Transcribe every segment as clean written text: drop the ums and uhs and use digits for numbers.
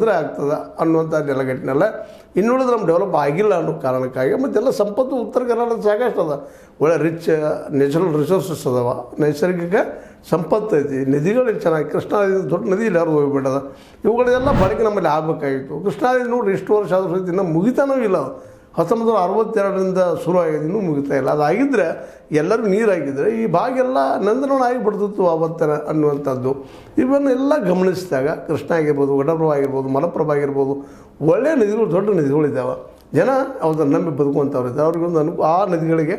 ತೊಂದರೆ ಆಗ್ತದೆ ಅನ್ನುವಂಥ ನೆಲಗಟ್ಟಿನಲ್ಲ. ಇನ್ನುಳಿದು ನಮ್ಮ ಡೆವಲಪ್ ಆಗಿಲ್ಲ ಅನ್ನೋ ಕಾರಣಕ್ಕಾಗಿ ಮತ್ತೆಲ್ಲ ಸಂಪತ್ತು ಉತ್ತರ ಕರ್ನಾಟಕ ಸಾಕಷ್ಟು ಅದ. ಒಳ್ಳೆ ರಿಚ್ ನ್ಯಾಚುರಲ್ ರಿಸೋರ್ಸಸ್ ಅದಾವ, ನೈಸರ್ಗಿಕ ಸಂಪತ್ತು ಐತಿ, ನದಿಗಳು ಚೆನ್ನಾಗಿ. ಕೃಷ್ಣಾ ನದಿ ದೊಡ್ಡ ನದಿ ಎಲ್ಲರೂ ಹೋಗಿಬಿಟ್ಟದ. ಇವುಗಳೆಲ್ಲ ಬಳಕೆ ನಮ್ಮಲ್ಲಿ ಆಗಬೇಕಾಗಿತ್ತು. ಕೃಷ್ಣಾ ನದಿ ನೋಡ್ರಿ ಇಷ್ಟು ವರ್ಷ ಆದರೂ ಸಹಿತ ಇನ್ನೂ ಮುಗಿತಾನೂ ಇಲ್ಲ. 1962ರಿಂದ ಶುರು ಆಗಿದೆ, ಇನ್ನೂ ಮುಗಿತಾ ಇಲ್ಲ. ಅದಾಗಿದ್ದರೆ ಎಲ್ಲರೂ ನೀರಾಗಿದ್ದರೆ ಈ ಭಾಗೆಲ್ಲ ನಂದನವನ ಆಗಿಬಿಡ್ತಿತ್ತು ಆವತ್ತನ ಅನ್ನುವಂಥದ್ದು. ಇವನ್ನೆಲ್ಲ ಗಮನಿಸಿದಾಗ ಕೃಷ್ಣ ಆಗಿರ್ಬೋದು, ಘಟಪ್ರಭಾ ಆಗಿರ್ಬೋದು, ಮಲಪ್ರಭಾ ಆಗಿರ್ಬೋದು, ಒಳ್ಳೆಯ ನದಿಗಳು, ದೊಡ್ಡ ನದಿಗಳಿದ್ದಾವೆ. ಜನ ಅದನ್ನು ನಂಬಿ ಬದುಕುವಂಥವ್ರು ಇದ್ದಾರೆ. ಅವ್ರಿಗೊಂದು ಆ ನದಿಗಳಿಗೆ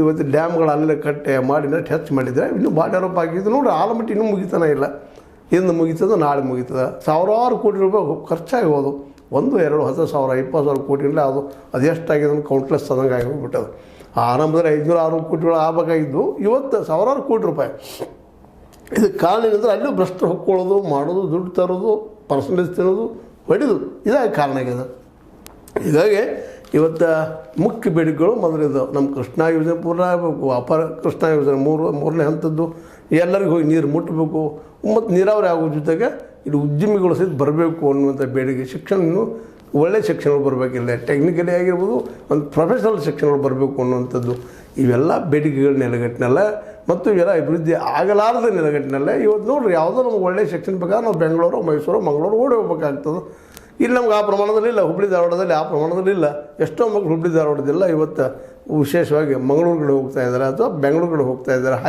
ಇವತ್ತು ಡ್ಯಾಮ್ಗಳು ಅಲ್ಲೇ ಕಟ್ಟೆ ಮಾಡಿ ನೆಟ್ಟು ಹೆಚ್ಚು ಮಾಡಿದರೆ ಇನ್ನೂ ಭಾಳ ಡೆವಲಪ್ ಆಗಿದ್ದು. ನೋಡಿರಿ ಆಲಮಟ್ಟಿ ಇನ್ನೂ ಮುಗಿತಾನೆ ಇಲ್ಲ. ಇಂದು ಮುಗಿತದ, ನಾಳೆ ಮುಗಿತದೆ. ಸಾವಿರಾರು ಕೋಟಿ ರೂಪಾಯಿ ಖರ್ಚಾಗಿ ಹೋದು. 1, 2, 10,000, 20,000 ಕೋಟಿಗಳೇ ಅದು ಎಷ್ಟಾಗಿದೆ ಅಂದ್ರೆ ಕೌಂಟ್ಲೆಸ್ ಅದಂಗೆ ಆಗಿ ಹೋಗ್ಬಿಟ್ಟದು. ಆರಂಭದಲ್ಲಿ 500-600 ಕೋಟಿಗಳು ಆಗಬೇಕಾಗಿದ್ದು ಇವತ್ತು ಸಾವಿರಾರು ಕೋಟಿ ರೂಪಾಯಿ. ಇದಕ್ಕೆ ಕಾರಣ ಏನಂದ್ರೆ ಅಲ್ಲೂ ಭ್ರಷ್ಟರು ಹೊಕ್ಕೊಳ್ಳೋದು, ಮಾಡೋದು, ದುಡ್ಡು ತರೋದು, ಪರ್ಸೆಂಟೇಜ್ ತಿನ್ನೋದು, ಹೊಡಿದು, ಇದಾಗಿ ಕಾರಣ ಆಗಿದೆ. ಹೀಗಾಗಿ ಇವತ್ತು ಮುಖ್ಯ ಬೇಡಿಕೆಗಳು ಮೊದಲಿದ್ದು ನಮ್ಮ ಕೃಷ್ಣ ಯೋಜನೆ ಪೂರ್ಣ ಆಗಬೇಕು. ಅಪರ ಕೃಷ್ಣ ಯೋಜನೆ ಮೂರನೇ ಹಂತದ್ದು ಎಲ್ಲರಿಗೂ ಹೋಗಿ ನೀರು ಮುಟ್ಟಬೇಕು. ಮತ್ತು ನೀರಾವರಿ ಆಗೋ ಜೊತೆಗೆ ಇಲ್ಲಿ ಉದ್ಯಮಿಗಳು ಸಹಿತ ಬರಬೇಕು ಅನ್ನುವಂಥ ಬೇಡಿಕೆ. ಶಿಕ್ಷಣ ಇನ್ನೂ ಒಳ್ಳೆಯ ಶಿಕ್ಷಣಗಳು ಬರಬೇಕಿಲ್ಲ, ಟೆಕ್ನಿಕಲಿ ಆಗಿರ್ಬೋದು, ಒಂದು ಪ್ರೊಫೆಷನಲ್ ಶಿಕ್ಷಣಗಳು ಬರಬೇಕು ಅನ್ನುವಂಥದ್ದು. ಇವೆಲ್ಲ ಬೇಡಿಕೆಗಳ ನೆಲೆಗಟ್ಟಿನಲ್ಲ ಮತ್ತು ಇವೆಲ್ಲ ಅಭಿವೃದ್ಧಿ ಆಗಲಾರದ ನೆಲೆಗಟ್ಟಿನಲ್ಲ. ಇವತ್ತು ನೋಡಿರಿ ಯಾವುದೋ ನಮ್ಗೆ ಒಳ್ಳೆಯ ಶಿಕ್ಷಣ ಬೇಕಾದ್ರೆ ನಾವು ಬೆಂಗಳೂರು, ಮೈಸೂರು, ಮಂಗಳೂರು ಓಡಿ ಹೋಗ್ಬೇಕಾಗ್ತದೆ. ಇಲ್ಲಿ ನಮ್ಗೆ ಆ ಪ್ರಮಾಣದಲ್ಲಿ ಇಲ್ಲ. ಹುಬ್ಬಳ್ಳಿ ಧಾರವಾಡದಲ್ಲಿ ಆ ಪ್ರಮಾಣದಲ್ಲಿ ಇಲ್ಲ. ಎಷ್ಟೋ ಮಕ್ಕಳು ಹುಬ್ಬಳ್ಳಿ ಧಾರವಾಡದಿಲ್ಲ ಇವತ್ತು ವಿಶೇಷವಾಗಿ ಮಂಗಳೂರು ಕಡೆ ಹೋಗ್ತಾ ಇದ್ದಾರೆ ಅಥವಾ ಬೆಂಗಳೂರು ಕಡೆ ಹೋಗ್ತಾ ಇದ್ದಾರೆ.